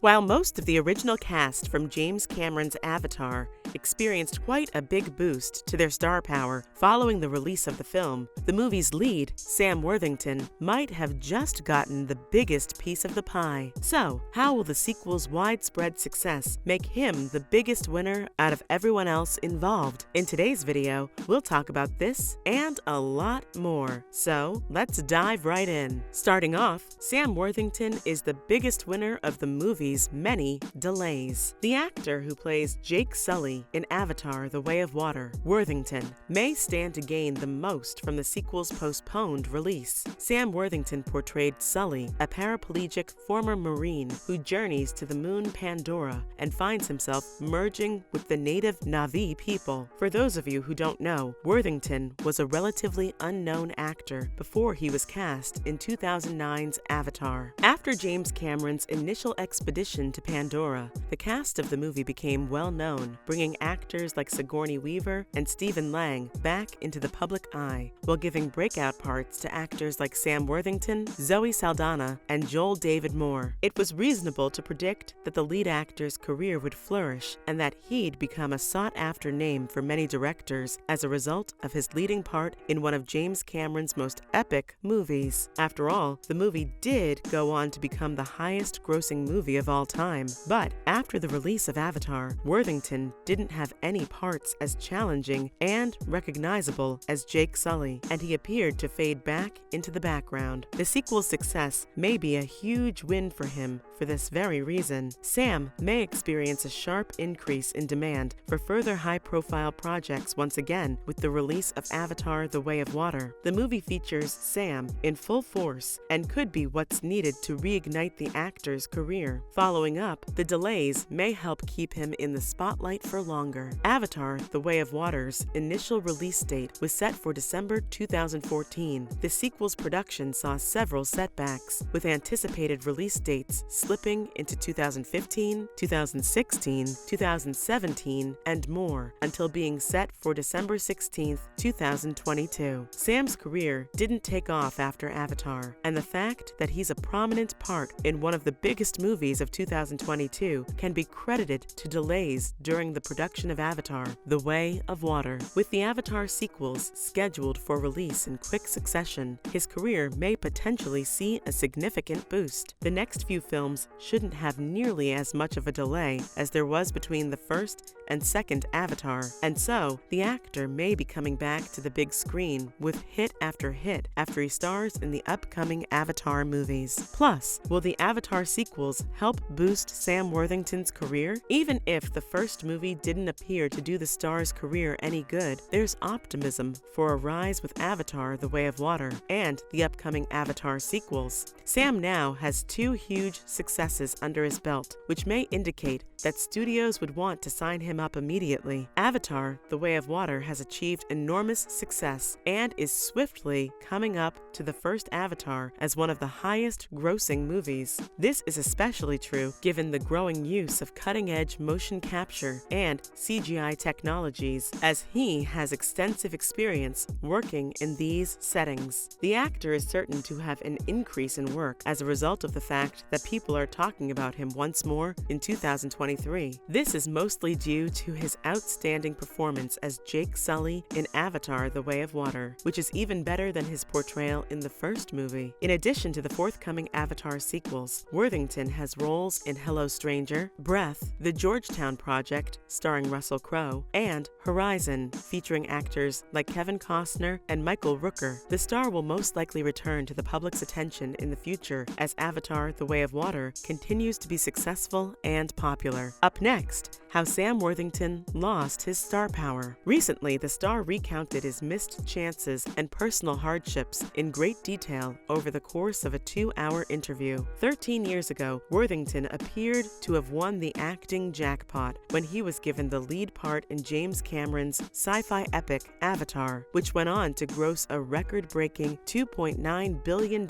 While most of the original cast from James Cameron's Avatar experienced quite a big boost to their star power following the release of the film, the movie's lead, Sam Worthington, might have just gotten the biggest piece of the pie. So, how will the sequel's widespread success make him the biggest winner out of everyone else involved? In today's video, we'll talk about this and a lot more. So, let's dive right in. Starting off, Sam Worthington is the biggest winner of the movie's many delays. The actor who plays Jake Sully in Avatar: The Way of Water, Worthington, may stand to gain the most from the sequel's postponed release. Sam Worthington portrayed Sully, a paraplegic former Marine who journeys to the moon Pandora and finds himself merging with the native Na'vi people. For those of you who don't know, Worthington was a relatively unknown actor before he was cast in 2009's Avatar. After James Cameron's initial expedition to Pandora, the cast of the movie became well known, bringing actors like Sigourney Weaver and Stephen Lang back into the public eye, while giving breakout parts to actors like Sam Worthington, Zoe Saldana, and Joel David Moore. It was reasonable to predict that the lead actor's career would flourish and that he'd become a sought-after name for many directors as a result of his leading part in one of James Cameron's most epic movies. After all, the movie did go on to become the highest-grossing movie of all time. But after the release of Avatar, Worthington didn't have any parts as challenging and recognizable as Jake Sully, and he appeared to fade back into the background. The sequel's success may be a huge win for him for this very reason. Sam may experience a sharp increase in demand for further high-profile projects once again with the release of Avatar: The Way of Water. The movie features Sam in full force and could be what's needed to reignite the actor's career. Following up, the delays may help keep him in the spotlight for longer. Avatar: The Way of Water's initial release date was set for December 2014. The sequel's production saw several setbacks, with anticipated release dates slipping into 2015, 2016, 2017, and more, until being set for December 16, 2022. Sam's career didn't take off after Avatar, and the fact that he's a prominent part in one of the biggest movies of 2022 can be credited to delays during the production of Avatar: The Way of Water. With the Avatar sequels scheduled for release in quick succession, his career may potentially see a significant boost. The next few films shouldn't have nearly as much of a delay as there was between the first and second Avatar, and so the actor may be coming back to the big screen with hit after after he stars in the upcoming Avatar movies. Plus, will the Avatar sequels help boost Sam Worthington's career? Even if the first movie didn't appear to do the star's career any good, there's optimism for a rise with Avatar: The Way of Water and the upcoming Avatar sequels. Sam now has two huge successes under his belt, which may indicate that studios would want to sign him up immediately. Avatar: The Way of Water has achieved enormous success and is swiftly coming up to the first Avatar as one of the highest-grossing movies. This is especially true given the growing use of cutting-edge motion capture and CGI technologies, as he has extensive experience working in these settings. The actor is certain to have an increase in work as a result of the fact that people are talking about him once more in 2023. This is mostly due to his outstanding performance as Jake Sully in Avatar: The Way of Water, which is even better than his portrayal in the first movie. In addition to the forthcoming Avatar sequels, Worthington has roles in Hello Stranger, Breath, The Georgetown Project, starring Russell Crowe, and Horizon, featuring actors like Kevin Costner and Michael Rooker. The star will most likely return to the public's attention in the future as Avatar: The Way of Water continues to be successful and popular. Up next, how Sam Worthington lost his star power. Recently, the star recounted his missed chances and personal hardships in great detail over the course of a 2-hour interview. 13 years ago, Worthington appeared to have won the acting jackpot when he was given the lead part in James Cameron's sci-fi epic Avatar, which went on to gross a record-breaking $2.9 billion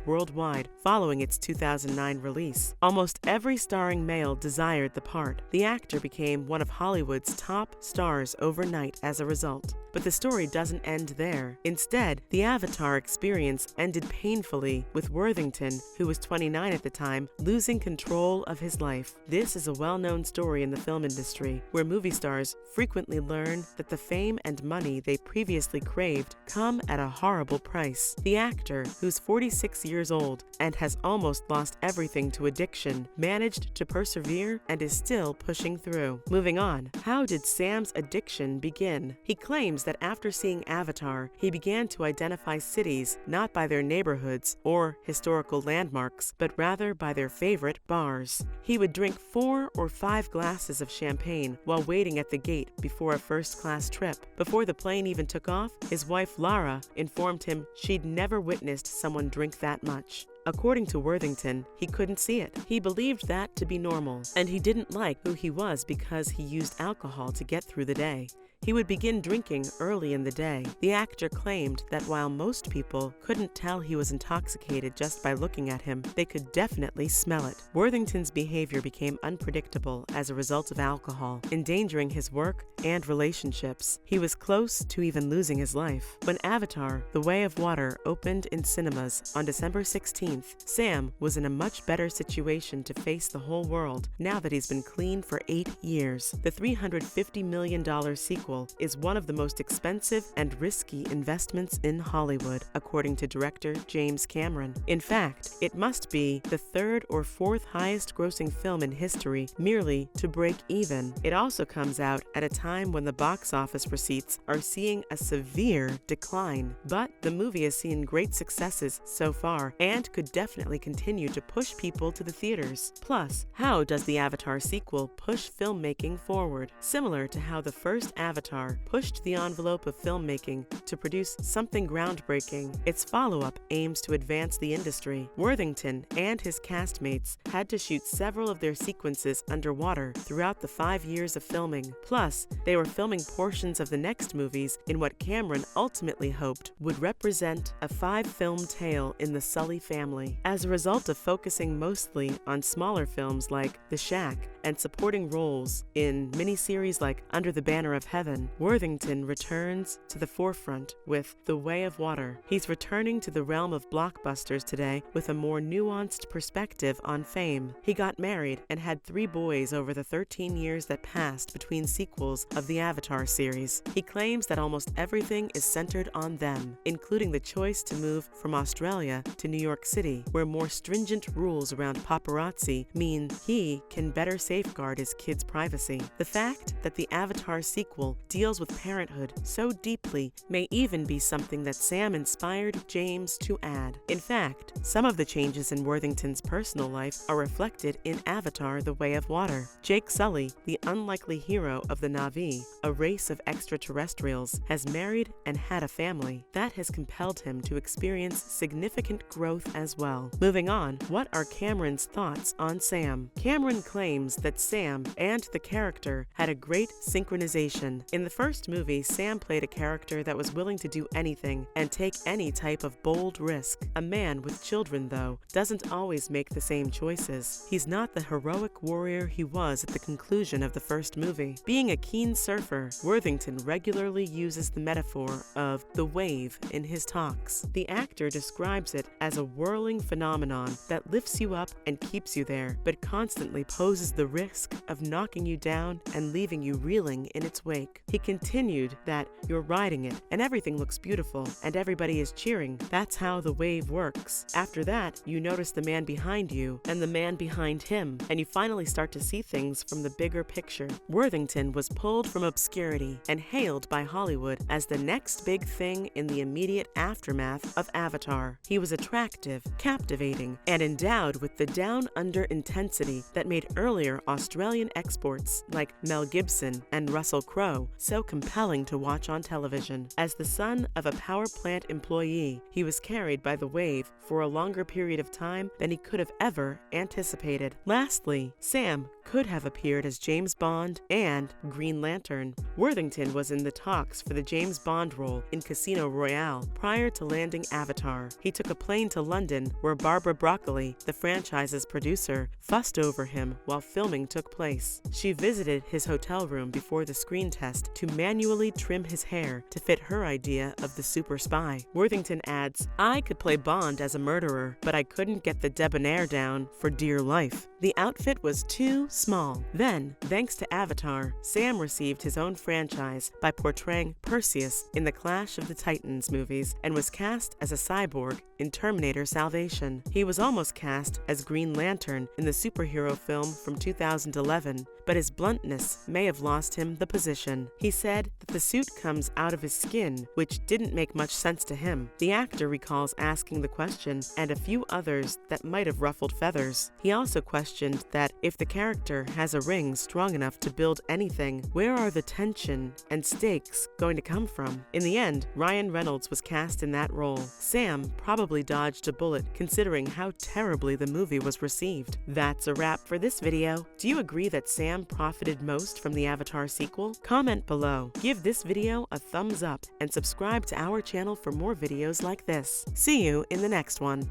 worldwide following its 2009 release. Almost every starring male desired the part. The actor became one of Hollywood's top stars overnight as a result. But the story doesn't end there. Instead, the Avatar experience ended painfully with Worthington, who was 29 at the time, losing control of his life. This is a well-known story in the film industry, where movie stars frequently learn that the fame and money they previously craved come at a horrible price. The actor, who's 46 years old and has almost lost everything to addiction, managed to persevere and is still pushing through. Moving on, how did Sam's addiction begin? He claims that after seeing Avatar, he began to identify cities not by their neighborhoods or historical landmarks, but rather by their favorite bars. He would drink 4 or 5 glasses of champagne while waiting at the gate before a first-class trip. Before the plane even took off, his wife Lara informed him she'd never witnessed someone drink that much. According to Worthington, he couldn't see it. He believed that to be normal, and he didn't like who he was because he used alcohol to get through the day. He would begin drinking early in the day. The actor claimed that while most people couldn't tell he was intoxicated just by looking at him, they could definitely smell it. Worthington's behavior became unpredictable as a result of alcohol, endangering his work and relationships. He was close to even losing his life. When Avatar: The Way of Water opened in cinemas on December 16th, Sam was in a much better situation to face the whole world now that he's been clean for 8 years. The $350 million sequel is one of the most expensive and risky investments in Hollywood, according to director James Cameron. In fact, it must be the 3rd or 4th highest grossing film in history merely to break even. It also comes out at a time when the box office receipts are seeing a severe decline. But the movie has seen great successes so far and could definitely continue to push people to the theaters. Plus, how does the Avatar sequel push filmmaking forward? Similar to how the first Avatar pushed the envelope of filmmaking to produce something groundbreaking, its follow-up aims to advance the industry. Worthington and his castmates had to shoot several of their sequences underwater throughout the 5 years of filming. Plus, they were filming portions of the next movies in what Cameron ultimately hoped would represent a 5-film tale in the Sully family. As a result of focusing mostly on smaller films like The Shack and supporting roles in miniseries like Under the Banner of Heaven, Worthington returns to the forefront with The Way of Water. He's returning to the realm of blockbusters today with a more nuanced perspective on fame. He got married and had 3 boys over the 13 years that passed between sequels of the Avatar series. He claims that almost everything is centered on them, including the choice to move from Australia to New York City, where more stringent rules around paparazzi mean he can better safeguard his kids' privacy. The fact that the Avatar sequel deals with parenthood so deeply may even be something that Sam inspired James to add. In fact, some of the changes in Worthington's personal life are reflected in Avatar: The Way of Water. Jake Sully, the unlikely hero of the Na'vi, a race of extraterrestrials, has married and had a family. That has compelled him to experience significant growth as well. Moving on, what are Cameron's thoughts on Sam? Cameron claims that Sam and the character had a great synchronization. In the first movie, Sam played a character that was willing to do anything and take any type of bold risk. A man with children, though, doesn't always make the same choices. He's not the heroic warrior he was at the conclusion of the first movie. Being a keen surfer, Worthington regularly uses the metaphor of the wave in his talks. The actor describes it as a whirling phenomenon that lifts you up and keeps you there, but constantly poses the risk of knocking you down and leaving you reeling in its wake. He continued that you're riding it and everything looks beautiful and everybody is cheering. That's how the wave works. After that, you notice the man behind you and the man behind him, and you finally start to see things from the bigger picture. Worthington was pulled from obscurity and hailed by Hollywood as the next big thing in the immediate aftermath of Avatar. He was attractive, captivating, and endowed with the down-under intensity that made earlier Australian exports like Mel Gibson and Russell Crowe so compelling to watch on television. As the son of a power plant employee, he was carried by the wave for a longer period of time than he could have ever anticipated. Lastly, Sam could have appeared as James Bond and Green Lantern. Worthington was in the talks for the James Bond role in Casino Royale prior to landing Avatar. He took a plane to London, where Barbara Broccoli, the franchise's producer, fussed over him while filming took place. She visited his hotel room before the screen test to manually trim his hair to fit her idea of the super spy. Worthington adds, "I could play Bond as a murderer, but I couldn't get the debonair down for dear life. The outfit was too small." Then, thanks to Avatar, Sam received his own franchise by portraying Perseus in the Clash of the Titans movies and was cast as a cyborg in Terminator Salvation. He was almost cast as Green Lantern in the superhero film from 2011, but his bluntness may have lost him the position. He said that the suit comes out of his skin, which didn't make much sense to him. The actor recalls asking the question and a few others that might have ruffled feathers. He also questioned that if the character has a ring strong enough to build anything, where are the tension and stakes going to come from? In the end, Ryan Reynolds was cast in that role. Sam probably dodged a bullet considering how terribly the movie was received. That's a wrap for this video. Do you agree that Sam profited most from the Avatar sequel? Comment below, give this video a thumbs up, and subscribe to our channel for more videos like this. See you in the next one.